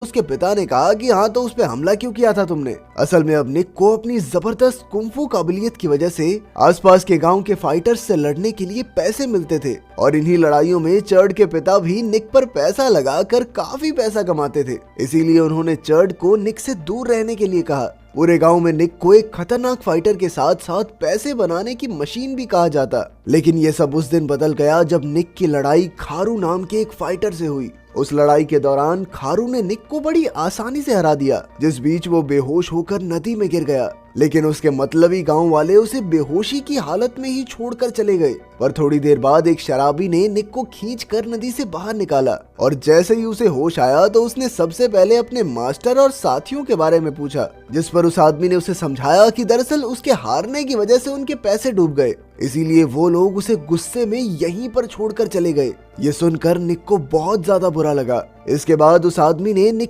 उसके पिता ने कहा कि हाँ, तो उस पे हमला क्यों किया था तुमने। असल में अब निक को अपनी जबरदस्त कुंफू काबिलियत की वजह से आसपास के गांव के फाइटर्स से लड़ने के लिए पैसे मिलते थे और इन्हीं लड़ाइयों में चर्ड के पिता भी निक पर पैसा लगाकर काफी पैसा कमाते थे। इसीलिए उन्होंने चर्ड को निक से दूर रहने के लिए कहा। पूरे गांव में निक को एक खतरनाक फाइटर के साथ साथ पैसे बनाने की मशीन भी कहा जाता। लेकिन ये सब उस दिन बदल गया जब निक की लड़ाई खारू नाम के एक फाइटर से हुई। उस लड़ाई के दौरान खारू ने निक को बड़ी आसानी से हरा दिया, जिस बीच वो बेहोश होकर नदी में गिर गया। लेकिन उसके मतलबी गांव वाले उसे बेहोशी की हालत में ही छोड़कर चले गए। पर थोड़ी देर बाद एक शराबी ने निक को खींचकर नदी से बाहर निकाला और जैसे ही उसे होश आया तो उसने सबसे पहले अपने मास्टर और साथियों के बारे में पूछा, जिस पर उस आदमी ने उसे समझाया कि दरअसल उसके हारने की वजह से उनके पैसे डूब गए, इसीलिए वो लोग उसे गुस्से में यहीं पर छोड़कर चले गए। ये सुनकर निक को बहुत ज्यादा बुरा लगा। इसके बाद उस आदमी ने निक